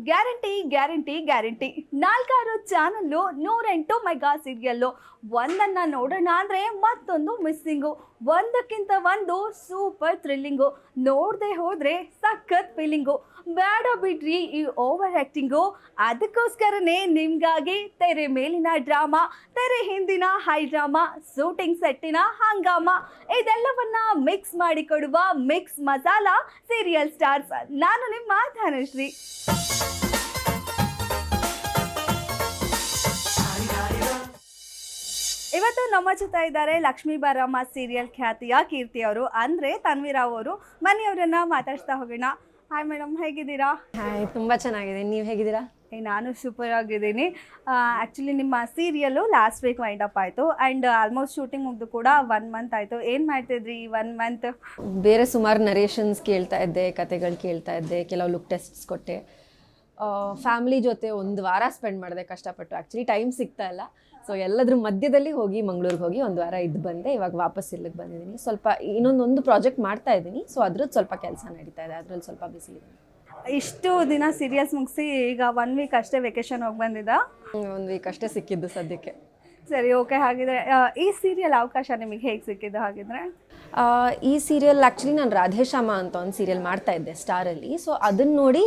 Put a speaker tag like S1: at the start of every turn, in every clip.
S1: Guarantee guarantee guarantee 4 channel 108 mega serial ಒಂದನ್ನು ನೋಡೋಣ ಅಂದರೆ ಮತ್ತೊಂದು ಮಿಸ್ಸಿಂಗು, ಒಂದಕ್ಕಿಂತ ಒಂದು ಸೂಪರ್ ಥ್ರಿಲ್ಲಿಂಗು, ನೋಡದೆ ಹೋದರೆ ಸಖತ್ ಫೀಲಿಂಗು. ಬೇಡ ಬಿಡ್ರಿ ಈ ಓವರ್ ಆ್ಯಕ್ಟಿಂಗು. ಅದಕ್ಕೋಸ್ಕರನೇ ನಿಮಗಾಗಿ ತೆರೆ ಮೇಲಿನ ಡ್ರಾಮಾ, ತೆರೆ ಹಿಂದಿನ ಹೈ ಡ್ರಾಮಾ, ಶೂಟಿಂಗ್ ಸೆಟ್ಟಿನ ಹಂಗಾಮ ಇದೆಲ್ಲವನ್ನ ಮಿಕ್ಸ್ ಮಾಡಿಕೊಡುವ ಮಿಕ್ಸ್ ಮಸಾಲ ಸೀರಿಯಲ್ ಸ್ಟಾರ್ಸ್. ನಾನು ನಿಮ್ಮ ಧನಶ್ರೀ. ಇವತ್ತು ನಮ್ಮ ಜೊತೆ ಇದ್ದಾರೆ ಲಕ್ಷ್ಮೀ ಬಾರಮ್ಮ ಸೀರಿಯಲ್ ಖ್ಯಾತಿಯ ಕೀರ್ತಿ ಅವರು, ಅಂದರೆ ತನ್ವಿರಾವ್ ಅವರು. ಮನೆಯವರನ್ನ ಮಾತಾಡ್ಸ್ತಾ ಹೋಗೋಣ. ಹಾಯ್ ಮೇಡಮ್, ಹೇಗಿದ್ದೀರಾ?
S2: ಹಾಯ್, ತುಂಬ ಚೆನ್ನಾಗಿದೆ. ನೀವು ಹೇಗಿದ್ದೀರಾ?
S1: ನಾನು ಸೂಪರ್ ಆಗಿದ್ದೀನಿ. ಆ್ಯಕ್ಚುಲಿ ನಿಮ್ಮ serial last week wind up ಆಯಿತು ಆ್ಯಂಡ್ ಆಲ್ಮೋಸ್ಟ್ ಶೂಟಿಂಗ್ ಮುಗಿದು ಕೂಡ 1 ಮಂತ್ ಆಯಿತು. ಏನು ಮಾಡ್ತಿದ್ರಿ ಈ 1 ಮಂತ್?
S2: ಬೇರೆ ಸುಮಾರು ನರೇಷನ್ಸ್ ಕೇಳ್ತಾ ಇದ್ದೆ, ಕತೆಗಳು ಕೇಳ್ತಾ ಇದ್ದೆ, ಕೆಲವು ಲುಕ್ ಟೆಸ್ಟ್ಸ್ ಕೊಟ್ಟೆ. ಫ್ಯಾಮ್ಲಿ ಜೊತೆ 1 ವಾರ ಸ್ಪೆಂಡ್ ಮಾಡಿದೆ ಕಷ್ಟಪಟ್ಟು. ಆ್ಯಕ್ಚುಲಿ ಟೈಮ್ ಸಿಗ್ತಾ ಇಲ್ಲ. ಸೊ ಎಲ್ಲದ್ರ ಮಧ್ಯದಲ್ಲಿ ಹೋಗಿ ಮಂಗ್ಳೂರಿಗೆ ಹೋಗಿ 1 ವಾರ ಇದ್ದು ಬಂದೆ. ಇವಾಗ ವಾಪಸ್ ಇಲ್ಲಿಗೆ ಬಂದಿದ್ದೀನಿ. ಸ್ವಲ್ಪ ಇನ್ನೊಂದು ಪ್ರಾಜೆಕ್ಟ್ ಮಾಡ್ತಾ ಇದ್ದೀನಿ. ಸೊ ಅದ್ರದ್ದು ಸ್ವಲ್ಪ ಕೆಲಸ ನಡೀತಾ ಇದೆ, ಅದರಲ್ಲಿ ಸ್ವಲ್ಪ ಬಿಸಿ ಇದೆ.
S1: ಇಷ್ಟು ದಿನ ಸೀರಿಯಲ್ಸ್ ಮುಗಿಸಿ ಈಗ 1 ವೀಕ್ ಅಷ್ಟೇ ವೆಕೇಶನ್ ಹೋಗಿ ಬಂದಿದ್ದ?
S2: 1 ವೀಕ್ ಅಷ್ಟೇ ಸಿಕ್ಕಿದ್ದು ಸದ್ಯಕ್ಕೆ.
S1: ಸರಿ, ಓಕೆ. ಹಾಗಿದ್ರೆ ಈ ಸೀರಿಯಲ್ ಅವಕಾಶ ನಿಮಗೆ ಹೇಗೆ ಸಿಕ್ಕಿದ್ದು ಹಾಗಿದ್ರೆ?
S2: ಈ ಸೀರಿಯಲ್ ಆ್ಯಕ್ಚುಲಿ ನಾನು ರಾಧೇಶ್ಯಾಮ ಅಂತ ಒಂದು ಸೀರಿಯಲ್ ಮಾಡ್ತಾ ಇದ್ದೆ ಸ್ಟಾರಲ್ಲಿ. ಸೊ ಅದನ್ನು ನೋಡಿ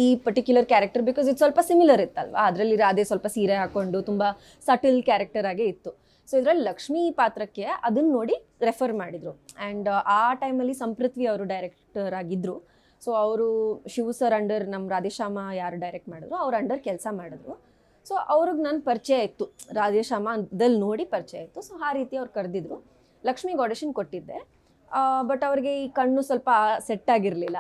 S2: ಈ ಪರ್ಟಿಕ್ಯುಲರ್ ಕ್ಯಾರೆಕ್ಟರ್, ಬಿಕಾಸ್ ಇದು ಸ್ವಲ್ಪ ಸಿಮಿಲರ್ ಇತ್ತಲ್ವಾ, ಅದರಲ್ಲಿ ರಾಧೆ ಸ್ವಲ್ಪ ಸೀರೆ ಹಾಕ್ಕೊಂಡು ತುಂಬ ಸಟಲ್ ಕ್ಯಾರೆಕ್ಟರ್ ಆಗೇ ಇತ್ತು. ಸೊ ಇದರಲ್ಲಿ ಲಕ್ಷ್ಮಿ ಪಾತ್ರಕ್ಕೆ ಅದನ್ನು ನೋಡಿ ರೆಫರ್ ಮಾಡಿದರು. ಆ್ಯಂಡ್ ಆ ಟೈಮಲ್ಲಿ ಸಂಪ್ರಥ್ವಿ ಅವರು ಡೈರೆಕ್ಟರ್ ಆಗಿದ್ದರು. ಸೊ ಅವರು ಶಿವು ಸರ್ ಅಂಡರ್, ನಮ್ಮ ರಾಧೇಶ್ಯಾಮ ಯಾರು ಡೈರೆಕ್ಟ್ ಮಾಡಿದ್ರು ಅವ್ರ ಅಂಡರ್ ಕೆಲಸ ಮಾಡಿದ್ರು. ಸೊ ಅವ್ರಿಗೆ ನನ್ನ ಪರಿಚಯ ಇತ್ತು, ರಾಧೇಶ್ಯಾಮದಲ್ಲಿ ನೋಡಿ ಪರಿಚಯ ಇತ್ತು. ಸೊ ಆ ರೀತಿ ಅವ್ರು ಕರೆದಿದ್ರು. ಲಕ್ಷ್ಮಿಗೆ ಆಡಿಷನ್ ಕೊಟ್ಟಿದ್ದೆ. ಬಟ್ ಅವ್ರಿಗೆ ಈ ಕಣ್ಣು ಸ್ವಲ್ಪ ಸೆಟ್ ಆಗಿರಲಿಲ್ಲ.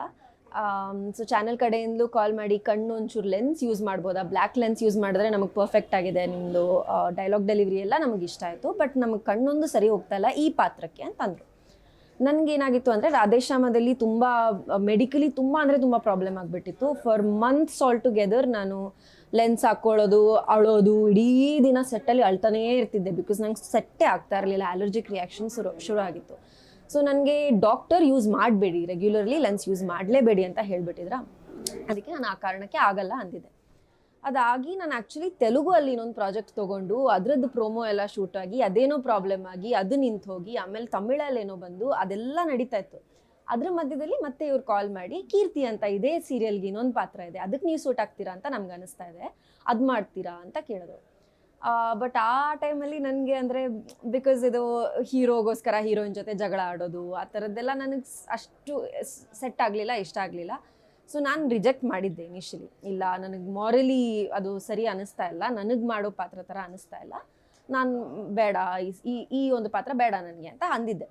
S2: ಸೊ ಚಾನಲ್ ಕಡೆಯಿಂದಲೂ ಕಾಲ್ ಮಾಡಿ, ಕಣ್ಣು ಒಂಚೂರು ಲೆನ್ಸ್ ಯೂಸ್ ಮಾಡ್ಬೋದಾ, ಬ್ಲ್ಯಾಕ್ ಲೆನ್ಸ್ ಯೂಸ್ ಮಾಡಿದ್ರೆ ನಮಗೆ ಪರ್ಫೆಕ್ಟ್ ಆಗಿದೆ, ನಿಮ್ಮದು ಡೈಲಾಗ್ ಡೆಲಿವರಿ ಎಲ್ಲ ನಮಗೆ ಇಷ್ಟ ಆಯಿತು, ಬಟ್ ನಮಗೆ ಕಣ್ಣೊಂದು ಸರಿ ಹೋಗ್ತಾ ಇಲ್ಲ ಈ ಪಾತ್ರಕ್ಕೆ ಅಂತಂದರು. ನನಗೇನಾಗಿತ್ತು ಅಂದರೆ ರಾಧೇಶ್ಯಾಮದಲ್ಲಿ ತುಂಬ ಮೆಡಿಕಲಿ ತುಂಬ ಪ್ರಾಬ್ಲಮ್ ಆಗಿಬಿಟ್ಟಿತ್ತು. ಫಾರ್ ಮಂತ್ಸ್ ಆಲ್ ಟುಗೆದರ್ ನಾನು ಲೆನ್ಸ್ ಹಾಕ್ಕೊಳ್ಳೋದು, ಅಳೋದು, ಇಡೀ ದಿನ ಸೆಟ್ಟಲ್ಲಿ ಅಳ್ತಾನೇ ಇರ್ತಿದ್ದೆ. ಬಿಕಾಸ್ ನಂಗೆ ಸೆಟ್ಟೇ ಆಗ್ತಾ ಇರಲಿಲ್ಲ, ಅಲರ್ಜಿಕ್ ರಿಯಾಕ್ಷನ್ ಶುರು ಆಗಿತ್ತು. ಸೊ ನನಗೆ ಡಾಕ್ಟರ್ ಯೂಸ್ ಮಾಡಬೇಡಿ, ರೆಗ್ಯುಲರ್ಲಿ ಲೆನ್ಸ್ ಯೂಸ್ ಮಾಡಲೇಬೇಡಿ ಅಂತ ಹೇಳಿಬಿಟ್ಟಿದ್ರ. ಅದಕ್ಕೆ ನಾನು ಆ ಕಾರಣಕ್ಕೆ ಆಗಲ್ಲ ಅಂದಿದ್ದೆ. ಅದಾಗಿ ನಾನು ಆ್ಯಕ್ಚುಲಿ ತೆಲುಗು ಅಲ್ಲಿ ಇನ್ನೊಂದು ಪ್ರಾಜೆಕ್ಟ್ ತೊಗೊಂಡು ಅದರದ್ದು ಪ್ರೋಮೋ ಎಲ್ಲ ಶೂಟ್ ಆಗಿ ಅದೇನೋ ಪ್ರಾಬ್ಲಮ್ ಆಗಿ ಅದು ನಿಂತು ಹೋಗಿ, ಆಮೇಲೆ ತಮಿಳಲ್ಲೇನೋ ಬಂದು ಅದೆಲ್ಲ ನಡೀತಾ ಇತ್ತು. ಅದ್ರ ಮಧ್ಯದಲ್ಲಿ ಮತ್ತೆ ಇವ್ರು ಕಾಲ್ ಮಾಡಿ, ಕೀರ್ತಿ ಅಂತ ಇದೇ ಸೀರಿಯಲ್ಗೆ ಇನ್ನೊಂದು ಪಾತ್ರ ಇದೆ, ಅದಕ್ಕೆ ನೀವು ಸೂಟ್ ಆಗ್ತೀರಾ ಅಂತ ನಮ್ಗೆ ಅನಿಸ್ತಾ ಇದೆ, ಅದು ಮಾಡ್ತೀರಾ ಅಂತ ಕೇಳಿದ್ರು. ಬಟ್ ಆ ಟೈಮಲ್ಲಿ ನನಗೆ ಅಂದರೆ ಬಿಕಾಸ್ ಇದು ಹೀರೋಗೋಸ್ಕರ ಹೀರೋಯಿನ್ ಜೊತೆ ಜಗಳ ಆಡೋದು ಆ ಥರದ್ದೆಲ್ಲ ನನಗೆ ಅಷ್ಟು ಸೆಟ್ ಆಗಲಿಲ್ಲ, ಇಷ್ಟ ಆಗಲಿಲ್ಲ. ಸೊ ನಾನು ರಿಜೆಕ್ಟ್ ಮಾಡಿದ್ದೆ ಇನಿಷಿಯಲಿ. ಇಲ್ಲ, ನನಗೆ ಮಾರಲಿ ಅದು ಸರಿ ಅನ್ನಿಸ್ತಾ ಇಲ್ಲ, ನನಗೆ ಮಾಡೋ ಪಾತ್ರ ಥರ ಅನ್ನಿಸ್ತಾ ಇಲ್ಲ, ನಾನು ಬೇಡ, ಈ ಒಂದು ಪಾತ್ರ ಬೇಡ ನನಗೆ ಅಂತ ಅಂದಿದ್ದೆ.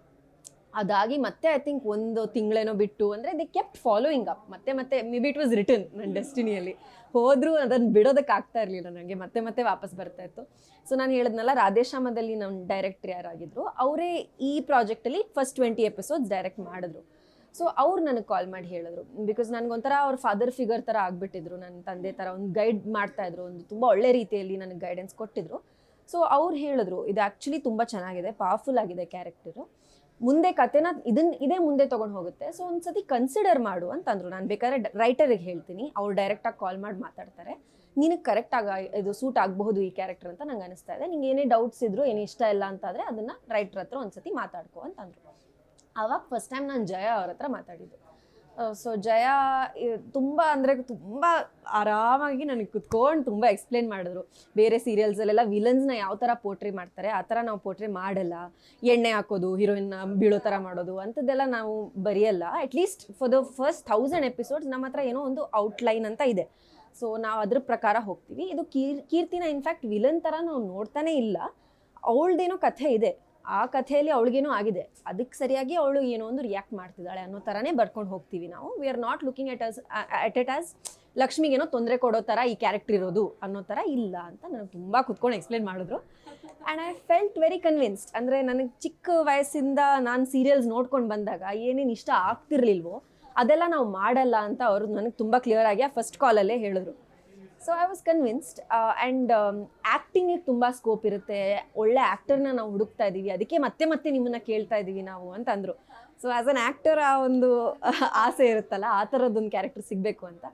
S2: ಅದಾಗಿ ಮತ್ತೆ ಐ ಥಿಂಕ್ 1 ತಿಂಗಳೇನೋ ಬಿಟ್ಟು, ಅಂದರೆ ದೇ ಕೆಪ್ಟ್ ಫಾಲೋಯಿಂಗ್ ಅಪ್. ಮತ್ತೆ may be it was return ನನ್ನ ಡೆಸ್ಟಿನಿಯಲ್ಲಿ. ಹೋದರೂ ಅದನ್ನು ಬಿಡೋದಕ್ಕೆ ಆಗ್ತಾ ಇರಲಿಲ್ಲ ನನಗೆ, ಮತ್ತೆ ವಾಪಸ್ ಬರ್ತಾ ಇತ್ತು. ಸೊ ನಾನು ಹೇಳಿದ್ನಲ್ಲ, ರಾಧೇಶ್ಯಾಮದಲ್ಲಿ ನಮ್ಮ ಡೈರೆಕ್ಟರ್ ಯಾರಾಗಿದ್ದರು ಅವರೇ ಈ ಪ್ರಾಜೆಕ್ಟಲ್ಲಿ ಫಸ್ಟ್ 20 ಎಪಿಸೋಡ್ಸ್ ಡೈರೆಕ್ಟ್ ಮಾಡಿದ್ರು. ಸೊ ಅವ್ರು ನನಗೆ ಕಾಲ್ ಮಾಡಿ ಹೇಳಿದ್ರು, ಬಿಕಾಸ್ ನನಗೊಂಥರ ಅವ್ರ ಫಾದರ್ ಫಿಗರ್ ಥರ ಆಗಿಬಿಟ್ಟಿದ್ರು, ನನ್ನ ತಂದೆ ಥರ ಒಂದು ಗೈಡ್ ಮಾಡ್ತಾಯಿದ್ರು, ಒಂದು ತುಂಬ ಒಳ್ಳೆ ರೀತಿಯಲ್ಲಿ ನನಗೆ ಗೈಡೆನ್ಸ್ ಕೊಟ್ಟಿದ್ರು. ಸೊ ಅವ್ರು ಹೇಳಿದ್ರು, ಇದು ಆ್ಯಕ್ಚುಲಿ ತುಂಬ ಚೆನ್ನಾಗಿದೆ, ಪವರ್ಫುಲ್ ಆಗಿದೆ ಕ್ಯಾರೆಕ್ಟರು, ಮುಂದೆ ಕತೆನ ಇದೇ ಮುಂದೆ ತೊಗೊಂಡು ಹೋಗುತ್ತೆ, ಸೊ ಒಂದು ಸತಿ ಕನ್ಸಿಡರ್ ಮಾಡು ಅಂತಂದರು. ನಾನು ಬೇಕಾದ್ರೆ ರೈಟರಿಗೆ ಹೇಳ್ತೀನಿ, ಅವ್ರು ಡೈರೆಕ್ಟಾಗಿ ಕಾಲ್ ಮಾಡಿ ಮಾತಾಡ್ತಾರೆ, ನಿನಗೆ ಕರೆಕ್ಟಾಗಿ ಇದು ಸೂಟ್ ಆಗಬಹುದು ಈ ಕ್ಯಾರೆಕ್ಟರ್ ಅಂತ ನಂಗೆ ಅನಿಸ್ತಾ ಇದೆ, ನಿಂಗೆ ಏನೇ ಡೌಟ್ಸ್ ಇದ್ರು, ಏನೇ ಇಷ್ಟ ಇಲ್ಲ ಅಂತಾದರೆ ಅದನ್ನು ರೈಟರ್ ಹತ್ರ ಒಂದು ಸತಿ ಮಾತಾಡ್ಕೊ ಅಂತಂದರು. ಆವಾಗ ಫಸ್ಟ್ ಟೈಮ್ ನಾನು ಜಯ ಅವ್ರ ಹತ್ರ ಮಾತಾಡಿದ್ದು. ಸೊ ಜಯ ತುಂಬ ಆರಾಮಾಗಿ ನನಗೆ ಕುತ್ಕೊಂಡು ತುಂಬ ಎಕ್ಸ್ಪ್ಲೇನ್ ಮಾಡಿದ್ರು. ಬೇರೆ ಸೀರಿಯಲ್ಸಲ್ಲೆಲ್ಲ ವಿಲನ್ಸ್ನ ಯಾವ ಥರ ಪೋಟ್ರಿ ಮಾಡ್ತಾರೆ ಆ ಥರ ನಾವು ಪೋಟ್ರಿ ಮಾಡಲ್ಲ, ಎಣ್ಣೆ ಹಾಕೋದು, ಹೀರೋಯಿನ್ನ ಬೀಳೋ ಥರ ಮಾಡೋದು ಅಂಥದ್ದೆಲ್ಲ ನಾವು ಬರೆಯಲ್ಲ. At least for the first 1000 episodes ನಮ್ಮ ಹತ್ರ ಏನೋ ಒಂದು ಔಟ್ಲೈನ್ ಅಂತ ಇದೆ. ಸೊ ನಾವು ಅದ್ರ ಪ್ರಕಾರ ಹೋಗ್ತೀವಿ. ಇದು ಕೀರ್ತಿನ ಇನ್ಫ್ಯಾಕ್ಟ್ ವಿಲನ್ ಥರ ನಾವು ನೋಡ್ತಾನೇ ಇಲ್ಲ, ಅವಳದೇನೋ ಕಥೆ ಇದೆ, ಆ ಕಥೆಯಲ್ಲಿ ಅವಳಿಗೇನೋ ಆಗಿದೆ, ಅದಕ್ಕೆ ಸರಿಯಾಗಿ ಅವಳು ಏನೋ ಒಂದು ರಿಯಾಕ್ಟ್ ಮಾಡ್ತಿದ್ದಾಳೆ ಅನ್ನೋ ಥರನೇ ಬರ್ಕೊಂಡು ಹೋಗ್ತೀವಿ ನಾವು. We are not looking at it as ಲಕ್ಷ್ಮಿಗೇನೋ ತೊಂದರೆ ಕೊಡೋ ಥರ ಈ ಕ್ಯಾರೆಕ್ಟರ್ ಇರೋದು ಅನ್ನೋ ಥರ ಇಲ್ಲ ಅಂತ ನನಗೆ ತುಂಬ ಕುತ್ಕೊಂಡು ಎಕ್ಸ್ಪ್ಲೇನ್ ಮಾಡಿದ್ರು. And I felt very convinced. ಅಂದರೆ ನನಗೆ ಚಿಕ್ಕ ವಯಸ್ಸಿಂದ ನಾನು ಸೀರಿಯಲ್ಸ್ ನೋಡ್ಕೊಂಡು ಬಂದಾಗ ಏನೇನು ಇಷ್ಟ ಆಗ್ತಿರ್ಲಿಲ್ವೋ ಅದೆಲ್ಲ ನಾವು ಮಾಡಲ್ಲ ಅಂತ ಅವರು ನನಗೆ ತುಂಬ ಕ್ಲಿಯರಾಗಿ ಆ ಫಸ್ಟ್ ಕಾಲಲ್ಲೇ ಹೇಳಿದ್ರು. So I was convinced. And ಆ್ಯಕ್ಟಿಂಗಿಗೆ ತುಂಬ ಸ್ಕೋಪ್ ಇರುತ್ತೆ, ಒಳ್ಳೆ ಆ್ಯಕ್ಟರ್ನ ನಾವು ಹುಡುಕ್ತಾ ಇದ್ದೀವಿ, ಅದಕ್ಕೆ ಮತ್ತೆ ನಿಮ್ಮನ್ನು ಕೇಳ್ತಾ ಇದ್ದೀವಿ ನಾವು ಅಂತ ಅಂದರು. ಸೊ ಆ್ಯಸ್ ಅನ್ ಆ್ಯಕ್ಟರ್ ಆ ಒಂದು ಆಸೆ ಇರುತ್ತಲ್ಲ, ಆ ಥರದ್ದೊಂದು ಕ್ಯಾರೆಕ್ಟರ್ ಸಿಗಬೇಕು ಅಂತ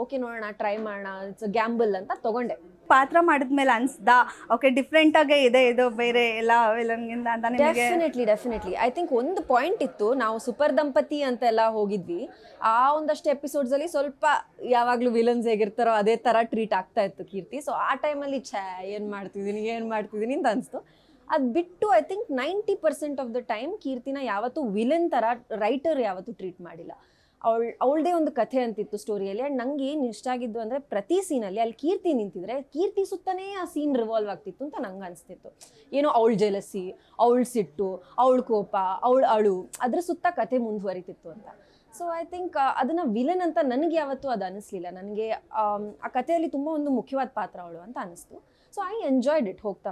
S2: ಓಕೆ ನೋಡೋಣ, ಟ್ರೈ ಮಾಡೋಣ, ಇಟ್ಸ್ ಗ್ಯಾಂಬಲ್ ಅಂತ ತೊಗೊಂಡೆ.
S1: ಪಾತ್ರ ಮಾಡಿದ್ಮೇಲೆ ಅನ್ಸ್ದಾ ಓಕೆ ಡಿಫ್ರೆಂಟ್ ಆಗೇ ಇದೆ ಇದು ಬೇರೆ ಎಲ್ಲ ವಿಲನ್ಗಿಂತ ಅಂತ ನಿಮಗೆ?
S2: ಡೆಫಿನೆಟ್ಲಿ ಐ ಥಿಂಕ್ ಒಂದು ಪಾಯಿಂಟ್ ಇತ್ತು, ನಾವು ಸೂಪರ್ ದಂಪತಿ ಅಂತೆಲ್ಲ ಹೋಗಿದ್ವಿ, ಆ ಒಂದಷ್ಟು ಎಪಿಸೋಡ್ಸಲ್ಲಿ ಸ್ವಲ್ಪ ಯಾವಾಗಲೂ ವಿಲನ್ಸ್ ಹೇಗಿರ್ತಾರೋ ಅದೇ ಥರ ಟ್ರೀಟ್ ಆಗ್ತಾ ಇತ್ತು ಕೀರ್ತಿ. ಸೊ ಆ ಟೈಮಲ್ಲಿ ಏನು ಮಾಡ್ತಿದ್ದೀನಿ ಅಂತ ಅನಿಸ್ತು. ಅದು ಬಿಟ್ಟು I think 90% of the time ಕೀರ್ತಿನ ಯಾವತ್ತೂ ವಿಲನ್ ಥರ ರೈಟರ್ ಯಾವತ್ತೂ ಟ್ರೀಟ್ ಮಾಡಿಲ್ಲ. ಅವಳದೇ ಒಂದು ಕಥೆ ಅಂತಿತ್ತು ಸ್ಟೋರಿಯಲ್ಲಿ. ಆ್ಯಂಡ್ ನಂಗೆ ಏನು ಇಷ್ಟ ಆಗಿದ್ದು ಅಂದರೆ ಪ್ರತಿ ಸೀನಲ್ಲಿ ಅಲ್ಲಿ ಕೀರ್ತಿ ನಿಂತಿದ್ರೆ ಕೀರ್ತಿ ಸುತ್ತನೇ ಆ ಸೀನ್ ರಿವಾಲ್ವ್ ಆಗ್ತಿತ್ತು ಅಂತ ನಂಗೆ ಅನಿಸ್ತಿತ್ತು. ಏನೋ ಅವಳ ಜೆಲಸಿ, ಅವಳ ಸಿಟ್ಟು, ಅವಳ ಕೋಪ, ಅವಳ ಅಳು, ಅದ್ರ ಸುತ್ತ ಕಥೆ ಮುಂದುವರಿತಿತ್ತು ಅಂತ. ಸೊ ಐ ಥಿಂಕ್ ಅದನ್ನು ವಿಲನ್ ಅಂತ ನನಗೆ ಯಾವತ್ತೂ ಅದು ಅನ್ನಿಸ್ಲಿಲ್ಲ. ನನಗೆ ಆ ಕಥೆಯಲ್ಲಿ ತುಂಬ ಒಂದು ಮುಖ್ಯವಾದ ಪಾತ್ರ ಅವಳು ಅಂತ ಅನ್ನಿಸ್ತು. ಸೊ ಐ ಎಂಜಾಯ್ಡ್ ಇಟ್ ಹೋಗ್ತಾ.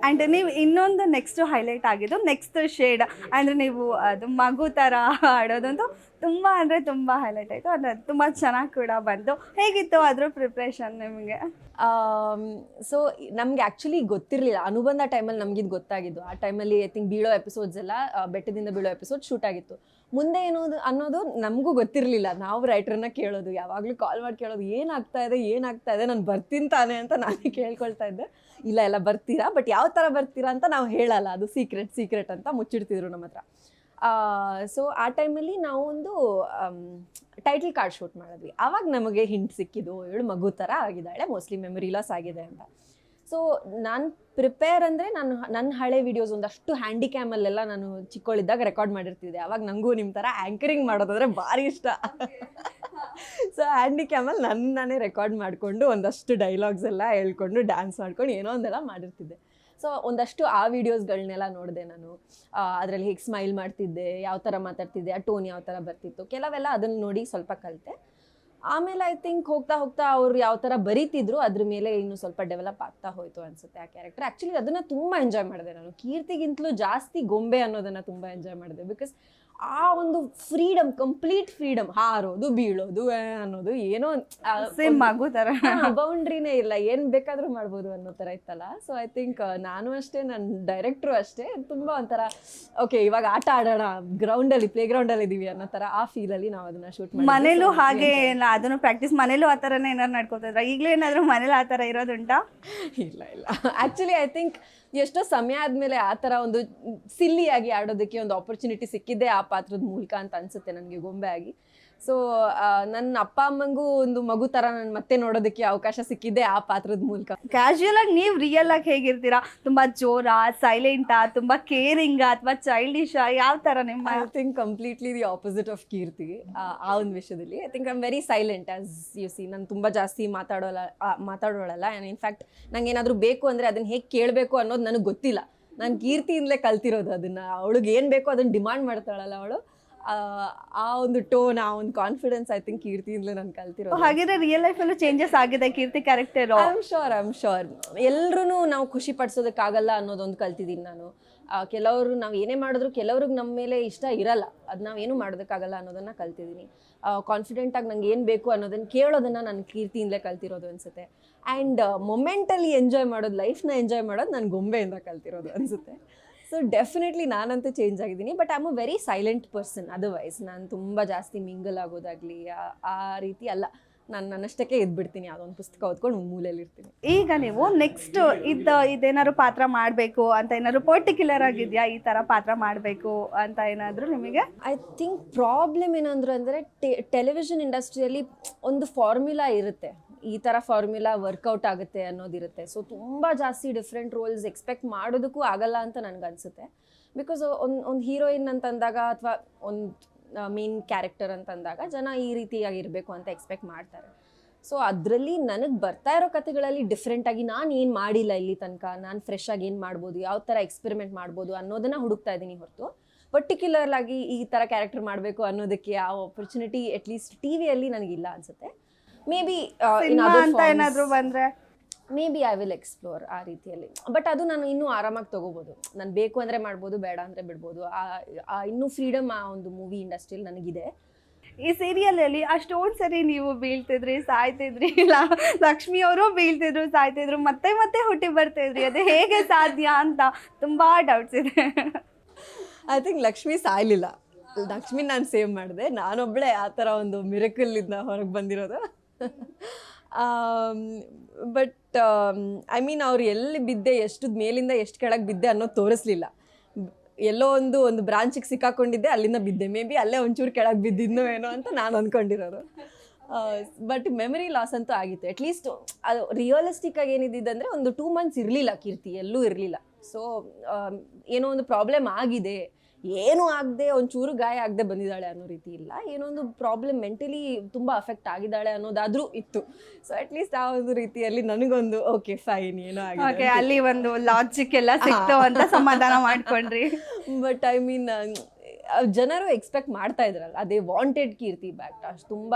S1: ಆ್ಯಂಡ್ ನೀವು ಇನ್ನೊಂದು ನೆಕ್ಸ್ಟ್ ಹೈಲೈಟ್ ಆಗಿದ್ದು ನೆಕ್ಸ್ಟ್ ಶೇಡ್, ಅಂದರೆ ನೀವು ಅದು ಮಗು ಥರ ಆಡೋದಂತೂ ತುಂಬ ಹೈಲೈಟ್ ಆಯಿತು. ಅಂದರೆ ತುಂಬ ಚೆನ್ನಾಗಿ ಕೂಡ ಬಂತು. ಹೇಗಿತ್ತು ಅದ್ರ ಪ್ರಿಪ್ರೇಷನ್ ನಿಮಗೆ?
S2: ಸೊ ನಮಗೆ ಆ್ಯಕ್ಚುಲಿ ಗೊತ್ತಿರಲಿಲ್ಲ, ಅನುಬಂಧ ಟೈಮಲ್ಲಿ ನಮಗಿದು ಗೊತ್ತಾಗಿದ್ದು. ಆ ಟೈಮಲ್ಲಿ ಐ ಥಿಂಕ್ ಬೀಳೋ ಎಪಿಸೋಡ್ಸ್ ಎಲ್ಲ ಬೆಟ್ಟದಿಂದ ಬೀಳೋ ಎಪಿಸೋಡ್ ಶೂಟ್ ಆಗಿತ್ತು. ಮುಂದೆ ಅನ್ನೋದು ನಮಗೂ ಗೊತ್ತಿರಲಿಲ್ಲ. ನಾವು ರೈಟ್ರನ್ನ ಕೇಳೋದು, ಯಾವಾಗಲೂ ಕಾಲ್ ಮಾಡಿ ಕೇಳೋದು, ಏನಾಗ್ತಾ ಇದೆ, ನಾನು ಬರ್ತೀನಿ ತಾನೆ ಅಂತ ನಾನೇ ಕೇಳ್ಕೊಳ್ತಾ ಇದ್ದೆ. ಇಲ್ಲ ಬರ್ತೀರಾ, ಬಟ್ ಯಾವ ಥರ ಬರ್ತೀರಾ ಅಂತ ನಾವು ಹೇಳಲ್ಲ, ಅದು ಸೀಕ್ರೆಟ್ ಅಂತ ಮುಚ್ಚಿಡ್ತಿದ್ರು ನಮ್ಮ ಹತ್ರ. ಸೊ ಆ ಟೈಮಲ್ಲಿ ನಾವು ಒಂದು ಟೈಟಲ್ ಕಾರ್ಡ್ ಶೂಟ್ ಮಾಡಿದ್ವಿ. ಆವಾಗ ನಮಗೆ ಹಿಂಟ್ ಸಿಕ್ಕಿದ್ದು, ಇವಳು ಮಗು ಥರ ಆಗಿದ್ದಾಳೆ, ಮೋಸ್ಟ್ಲಿ ಮೆಮೊರಿ ಲಾಸ್ ಆಗಿದೆ ಅಂತ. ಸೊ ನಾನು ಪ್ರಿಪೇರ್ ಅಂದರೆ ನನ್ನ ಹಳೆ ವೀಡಿಯೋಸ್ ಒಂದಷ್ಟು ಹ್ಯಾಂಡಿ ಕ್ಯಾಮಲ್ಲೆಲ್ಲ ನಾನು ಚಿಕ್ಕವಳಿದ್ದಾಗ ರೆಕಾರ್ಡ್ ಮಾಡಿರ್ತಿದ್ದೆ. ಆವಾಗ ನನಗೂ ನಿಮ್ಮ ಥರ ಆ್ಯಂಕರಿಂಗ್ ಮಾಡೋದಂದರೆ ಭಾರಿ ಇಷ್ಟ. ಸೊ ಹ್ಯಾಂಡಿ ಕ್ಯಾಮಲ್ಲಿ ನಾನೇ ರೆಕಾರ್ಡ್ ಮಾಡಿಕೊಂಡು ಒಂದಷ್ಟು ಡೈಲಾಗ್ಸ್ ಎಲ್ಲ ಹೇಳ್ಕೊಂಡು ಡ್ಯಾನ್ಸ್ ಮಾಡ್ಕೊಂಡು ಏನೋ ಒಂದೆಲ್ಲ ಮಾಡಿರ್ತಿದ್ದೆ. ಸೊ ಒಂದಷ್ಟು ಆ ವೀಡಿಯೋಸ್ಗಳನ್ನೆಲ್ಲ ನೋಡಿದೆ ನಾನು. ಅದರಲ್ಲಿ ಹೇಗೆ ಸ್ಮೈಲ್ ಮಾಡ್ತಿದ್ದೆ, ಯಾವ ಥರ ಮಾತಾಡ್ತಿದ್ದೆ, ಆ ಟೋನ್ ಯಾವ ಥರ ಬರ್ತಿತ್ತು, ಕೆಲವೆಲ್ಲ ಅದನ್ನು ನೋಡಿ ಸ್ವಲ್ಪ ಕಲಿತೆ. ಆಮೇಲೆ ಐ ಥಿಂಕ್ ಹೋಗ್ತಾ ಅವ್ರು ಯಾವ ಥರ ಬರೀತಿದ್ರು ಅದ್ರ ಮೇಲೆ ಇನ್ನೂ ಸ್ವಲ್ಪ ಡೆವಲಪ್ ಆಗ್ತಾ ಹೋಯಿತು ಅನಿಸುತ್ತೆ ಆ ಕ್ಯಾರೆಕ್ಟರ್. ಆ್ಯಕ್ಚುಲಿ ಅದನ್ನು ತುಂಬ ಎಂಜಾಯ್ ಮಾಡಿದೆ ನಾನು. ಕೀರ್ತಿಗಿಂತಲೂ ಜಾಸ್ತಿ ಗೊಂಬೆ ಅನ್ನೋದನ್ನು ತುಂಬ ಎಂಜಾಯ್ ಮಾಡಿದೆ. ಬಿಕಾಸ್ ಆ ಒಂದು ಫ್ರೀಡಮ್, ಕಂಪ್ಲೀಟ್ ಫ್ರೀಡಮ್, ಹಾರೋದು, ಬೀಳೋದು ಅನ್ನೋದು ಏನೋ
S1: ಸೇಮ್ ಮಗು ಥರ,
S2: ಬೌಂಡ್ರಿನೇ ಇಲ್ಲ, ಏನು ಬೇಕಾದರೂ ಮಾಡ್ಬೋದು ಅನ್ನೋ ಥರ ಇತ್ತಲ್ಲ. ಸೊ ಐ ಥಿಂಕ್ ನಾನು ಅಷ್ಟೇ, ನನ್ನ ಡೈರೆಕ್ಟ್ರು ಅಷ್ಟೇ, ತುಂಬ ಒಂಥರ ಓಕೆ ಇವಾಗ ಆಟ ಆಡೋಣ, ಪ್ಲೇ ಗ್ರೌಂಡಲ್ಲಿ ಇದ್ದೀವಿ ಅನ್ನೋ ಥರ ಆ ಫೀಲಲ್ಲಿ ನಾವು ಅದನ್ನು ಶೂಟ್ ಮಾಡಿ.
S1: ಮನೇಲೂ ಹಾಗೆ ಅದನ್ನು ಪ್ರಾಕ್ಟೀಸ್ ಮನೇಲೂ ಆ ಥರನೇ ಏನಾದ್ರು ನಡ್ಕೋತಿದ್ರ? ಈಗಲೂ ಏನಾದರೂ ಮನೇಲಿ ಆ ಥರ ಇರೋದುಂಟಾ?
S2: ಇಲ್ಲ ಆ್ಯಕ್ಚುಲಿ ಐ ಥಿಂಕ್ ಎಷ್ಟೋ ಸಮಯ ಆದಮೇಲೆ ಆ ಥರ ಒಂದು ಸಿಲ್ಲಿಯಾಗಿ ಆಡೋದಕ್ಕೆ ಒಂದು ಆಪರ್ಚುನಿಟಿ ಸಿಕ್ಕಿದ್ದೆ ಆ ಪಾತ್ರದ ಮೂಲಕ ಅಂತ ಅನಿಸುತ್ತೆ ನನಗೆ, ಗೊಂಬೆ ಆಗಿ. ಸೊ ನನ್ನ ಅಪ್ಪ ಅಮ್ಮಂಗೂ ಒಂದು ಮಗು ಥರ ನಾನು ಮತ್ತೆ ನೋಡೋದಕ್ಕೆ ಅವಕಾಶ ಸಿಕ್ಕಿದ್ದೆ ಆ ಪಾತ್ರದ ಮೂಲಕ.
S1: ಕ್ಯಾಶುಯಲ್ ಆಗಿ ನೀವು ರಿಯಲ್ ಆಗಿ ಹೇಗಿರ್ತೀರಾ? ತುಂಬ ಜೋರಾ, ಸೈಲೆಂಟಾ, ತುಂಬ ಕೇರಿಂಗಾ, ಅಥವಾ ಚೈಲ್ಡಿಶಾ, ಯಾವ ಥರ ನಿಮ್ಮ?
S2: I think completely the opposite of Keerthi ಆ ಒಂದು ವಿಷಯದಲ್ಲಿ. I think I am very silent as you see. ನಾನು ತುಂಬ ಜಾಸ್ತಿ ಮಾತಾಡೋಳಲ್ಲ. ಆ್ಯಂಡ್ ಇನ್ಫ್ಯಾಕ್ಟ್ ನಂಗೆ ಏನಾದರೂ ಬೇಕು ಅಂದರೆ ಅದನ್ನು ಹೇಗೆ ಕೇಳಬೇಕು ಅನ್ನೋದು ನನಗೆ ಗೊತ್ತಿಲ್ಲ. ನಾನು ಕೀರ್ತಿಯಿಂದಲೇ ಕಲ್ತಿರೋದು ಅದನ್ನು. ಅವಳಿಗೆ ಏನು ಬೇಕೋ ಅದನ್ನು ಡಿಮಾಂಡ್ ಮಾಡ್ತಾಳಲ್ಲ ಅವಳು, ಆ ಒಂದು ಟೋನ್, ಆ ಒಂದು ಕಾನ್ಫಿಡೆನ್ಸ್ ಐ ಥಿಂಕ್ ಕೀರ್ತಿಯಿಂದಲೇ ನಾನು ಕಲ್ತಿರೋದು.
S1: ಹಾಗಿದ್ರೆ ರಿಯಲ್ ಲೈಫಲ್ಲೂ ಚೇಂಜಸ್ ಆಗಿದೆ ಕೀರ್ತಿ ಕ್ಯಾರೆಕ್ಟರ್?
S2: I am sure. ಎಲ್ಲರೂ ನಾವು ಖುಷಿ ಪಡಿಸೋದಕ್ಕಾಗಲ್ಲ ಅನ್ನೋದೊಂದು ಕಲ್ತಿದ್ದೀನಿ ನಾನು. ಕೆಲವರು ನಾವು ಏನೇ ಮಾಡಿದ್ರು ಕೆಲವ್ರಿಗೆ ನಮ್ಮ ಮೇಲೆ ಇಷ್ಟ ಇರಲ್ಲ, ಅದು ನಾವೇನು ಮಾಡೋದಕ್ಕಾಗಲ್ಲ ಅನ್ನೋದನ್ನು ಕಲ್ತಿದ್ದೀನಿ. ಕಾನ್ಫಿಡೆಂಟಾಗಿ ನಂಗೆ ಏನು ಬೇಕು ಅನ್ನೋದನ್ನು ಕೇಳೋದನ್ನು ನಾನು ಕೀರ್ತಿಯಿಂದಲೇ ಕಲ್ತಿರೋದು ಅನಿಸುತ್ತೆ. ಆ್ಯಂಡ್ ಮೊಮೆಂಟಲ್ಲಿ ಎಂಜಾಯ್ ಮಾಡೋದು, ಲೈಫ್ನ ಎಂಜಾಯ್ ಮಾಡೋದು ನಾನು ಗೊಂಬೆಯಿಂದ ಕಲ್ತಿರೋದು ಅನಿಸುತ್ತೆ. ಸೊ ಡೆಫಿನೆಟ್ಲಿ ನಾನಂತೂ ಚೇಂಜ್ ಆಗಿದ್ದೀನಿ. But I am a very silent person. Otherwise ನಾನು ತುಂಬ ಜಾಸ್ತಿ ಮಿಂಗಲ್ ಆಗೋದಾಗಲಿ ಆ ರೀತಿ ಅಲ್ಲ. ನಾನು ನನ್ನಷ್ಟಕ್ಕೆ ಎದ್ಬಿಡ್ತೀನಿ, ಯಾವುದೊಂದು ಪುಸ್ತಕ ಓದ್ಕೊಂಡು ಒಂದು ಮೂಲೆಯಲ್ಲಿ ಇರ್ತೀನಿ. ಈಗ
S1: ನೀವು ನೆಕ್ಸ್ಟ್ ಇದೇನಾದ್ರು ಪಾತ್ರ ಮಾಡಬೇಕು ಅಂತ ಏನಾದ್ರು ಪರ್ಟಿಕ್ಯುಲರ್ ಆಗಿದೆಯಾ? ಈ ಥರ ಪಾತ್ರ ಮಾಡಬೇಕು ಅಂತ ಏನಾದರೂ ನಿಮಗೆ?
S2: ಐ ಥಿಂಕ್ ಪ್ರಾಬ್ಲಮ್ ಏನಂದ್ರು ಅಂದರೆ ಟೆಲಿವಿಷನ್ ಇಂಡಸ್ಟ್ರಿಯಲ್ಲಿ ಒಂದು ಫಾರ್ಮ್ಯುಲಾ ಇರುತ್ತೆ, ಈ ಥರ ಫಾರ್ಮ್ಯುಲಾ ವರ್ಕೌಟ್ ಆಗುತ್ತೆ ಅನ್ನೋದಿರುತ್ತೆ. ಸೊ ತುಂಬ ಜಾಸ್ತಿ ಡಿಫ್ರೆಂಟ್ ರೋಲ್ಸ್ ಎಕ್ಸ್ಪೆಕ್ಟ್ ಮಾಡೋದಕ್ಕೂ ಆಗಲ್ಲ ಅಂತ ನನಗನ್ಸುತ್ತೆ. ಬಿಕಾಸ್ ಒಂದು ಹೀರೋಯಿನ್ ಅಂತಂದಾಗ ಅಥವಾ ಒಂದು ಮೇನ್ ಕ್ಯಾರೆಕ್ಟರ್ ಅಂತಂದಾಗ ಜನ ಈ ರೀತಿಯಾಗಿರಬೇಕು ಅಂತ ಎಕ್ಸ್ಪೆಕ್ಟ್ ಮಾಡ್ತಾರೆ. ಸೊ ಅದರಲ್ಲಿ ನನಗೆ ಬರ್ತಾ ಇರೋ ಕಥೆಗಳಲ್ಲಿ ಡಿಫ್ರೆಂಟಾಗಿ ನಾನು ಏನು ಮಾಡಿಲ್ಲ ಇಲ್ಲಿ ತನಕ, ನಾನು ಫ್ರೆಶ್ ಆಗಿ ಏನು ಮಾಡ್ಬೋದು, ಯಾವ ಥರ ಎಕ್ಸ್ಪೆರಿಮೆಂಟ್ ಮಾಡ್ಬೋದು ಅನ್ನೋದನ್ನು ಹುಡುಕ್ತಾ ಇದ್ದೀನಿ ಹೊರತು ಪರ್ಟಿಕ್ಯುಲರ್ ಆಗಿ ಈ ಥರ ಕ್ಯಾರೆಕ್ಟರ್ ಮಾಡಬೇಕು ಅನ್ನೋದಕ್ಕೆ ಆ ಆಪರ್ಚುನಿಟಿ ಅಟ್ಲೀಸ್ಟ್ ಟಿ ವಿಯಲ್ಲಿ ನನಗಿಲ್ಲ ಅನಿಸುತ್ತೆ. ಮೇ ಬಿ
S1: ಏನಾದರೂ ಬಂದರೆ
S2: may be I will explore ಆ ರೀತಿಯಲ್ಲಿ. ಬಟ್ ಅದು ನಾನು ಇನ್ನೂ ಆರಾಮಾಗಿ ತೊಗೋಬೋದು. ನಾನು ಬೇಕು ಅಂದರೆ ಮಾಡ್ಬೋದು, ಬೇಡ ಅಂದರೆ ಬಿಡ್ಬೋದು. ಇನ್ನೂ ಫ್ರೀಡಮ್ ಆ ಒಂದು ಮೂವಿ ಇಂಡಸ್ಟ್ರಿಯಲ್ಲಿ ನನಗಿದೆ.
S1: ಈ ಸೀರಿಯಲಲ್ಲಿ ಅಷ್ಟೊಂದು ಸರಿ ನೀವು ಬೀಳ್ತಿದ್ರಿ, ಸಾಯ್ತಿದ್ರಿ, ಲಕ್ಷ್ಮಿಯವರು ಬೀಳ್ತಿದ್ರು, ಸಾಯ್ತಿದ್ರು, ಮತ್ತೆ ಹುಟ್ಟಿ ಬರ್ತಿದ್ರಿ, ಅದು ಹೇಗೆ ಸಾಧ್ಯ ಅಂತ ತುಂಬ ಡೌಟ್ಸ್ ಇದೆ.
S2: ಐ ಥಿಂಕ್ ಲಕ್ಷ್ಮಿ ಸಾಯಲಿಲ್ಲ, ಲಕ್ಷ್ಮಿ ನಾನು ಸೇವ್ ಮಾಡಿದೆ, ನಾನೊಬ್ಬಳೇ ಆ ಥರ ಒಂದು ಮಿರಕಲ್ಲಿಂದ ಹೊರಗೆ ಬಂದಿರೋದು. ಬಟ್ ಐ ಮೀನ್ ಅವ್ರು ಎಲ್ಲಿ ಬಿದ್ದೆ, ಎಷ್ಟು ಮೇಲಿಂದ ಎಷ್ಟು ಕೆಳಗೆ ಬಿದ್ದೆ ಅನ್ನೋದು ತೋರಿಸ್ಲಿಲ್ಲ. ಎಲ್ಲೋ ಒಂದು ಬ್ರಾಂಚಿಗೆ ಸಿಕ್ಕಾಕೊಂಡಿದ್ದೆ, ಅಲ್ಲಿಂದ ಬಿದ್ದೆ. ಮೇ ಬಿ ಅಲ್ಲೇ ಒಂಚೂರು ಕೆಳಗೆ ಬಿದ್ದಿದ್ನೋ ಏನೋ ಅಂತ ನಾನು ಅಂದ್ಕೊಂಡಿರೋದು. ಬಟ್ ಮೆಮರಿ ಲಾಸ್ ಅಂತೂ ಆಗಿತ್ತು. ಅಟ್ಲೀಸ್ಟ್ ಅದು ರಿಯಲಿಸ್ಟಿಕ್ ಆಗಿ ಏನಿದ್ದಿದ್ದಂದರೆ ಒಂದು 2 months ಇರಲಿಲ್ಲ ಕೀರ್ತಿ, ಎಲ್ಲೂ ಇರಲಿಲ್ಲ. ಸೊ ಏನೋ ಒಂದು ಪ್ರಾಬ್ಲಮ್ ಆಗಿದೆ, ಏನೂ ಆಗದೆ ಒಂಚೂರು ಗಾಯ ಆಗದೆ ಬಂದಿದ್ದಾಳೆ ಅನ್ನೋ ರೀತಿ ಇಲ್ಲ. ಏನೋ ಒಂದು ಪ್ರಾಬ್ಲಮ್ ಮೆಂಟಲಿ ತುಂಬ ಅಫೆಕ್ಟ್ ಆಗಿದ್ದಾಳೆ ಅನ್ನೋದಾದರೂ ಇತ್ತು. ಸೊ ಅಟ್ಲೀಸ್ಟ್ ಆ ಒಂದು ರೀತಿಯಲ್ಲಿ ನನಗೊಂದು ಓಕೆ ಫೈನ್ ಏನೋ ಆಗಿದೆ,
S1: ಅಲ್ಲಿ ಒಂದು ಲಾಜಿಕ್ ಎಲ್ಲ ಸಿಕ್ತು ಅಂತ ಸಮಾಧಾನ ಮಾಡ್ಕೊಂಡ್ರಿ.
S2: ಬಟ್ ಐ ಮೀನ್ ಜನರು ಎಕ್ಸ್ಪೆಕ್ಟ್ ಮಾಡ್ತಾ ಇದ್ರಲ್ಲ, ಅದೇ ವಾಂಟೆಡ್ ಕೀರ್ತಿ ಬ್ಯಾಕ್, ಅಷ್ಟು ತುಂಬ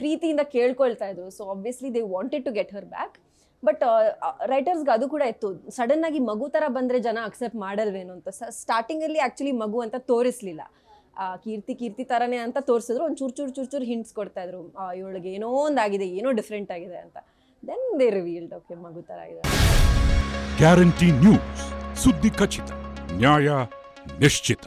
S2: ಪ್ರೀತಿಯಿಂದ ಕೇಳ್ಕೊಳ್ತಾ ಇದ್ರು. So obviously they wanted to get her back. But ರೈಟರ್ಸ್ಗೆ ಅದು ಕೂಡ ಇತ್ತು, ಸಡನ್ನಾಗಿ ಮಗು ಥರ ಬಂದರೆ ಜನ ಅಕ್ಸೆಪ್ಟ್ ಮಾಡಲ್ವೇನೋ ಅಂತ. ಸ್ಟಾರ್ಟಿಂಗಲ್ಲಿ ಆ್ಯಕ್ಚುಲಿ ಮಗು ಅಂತ ತೋರಿಸ್ಲಿಲ್ಲ, ಕೀರ್ತಿ ಥರನೇ ಅಂತ ತೋರಿಸಿದ್ರು. ಒಂದು ಚೂರು ಹಿಂಟ್ಸ್ ಕೊಡ್ತಾಯಿದ್ರು, ಇವಳಿಗೆ ಏನೋ ಒಂದಾಗಿದೆ, ಏನೋ ಡಿಫ್ರೆಂಟ್ ಆಗಿದೆ ಅಂತ. ದೆನ್ ದೇ ರಿವೀಲ್ಡ್ ಓಕೆ ಮಗು ಥರ ಆಗಿದೆ.
S3: ಗ್ಯಾರಂಟಿ ನ್ಯೂಸ್, ಸುದ್ದಿ ಖಚಿತ, ನ್ಯಾಯ ನಿಶ್ಚಿತ.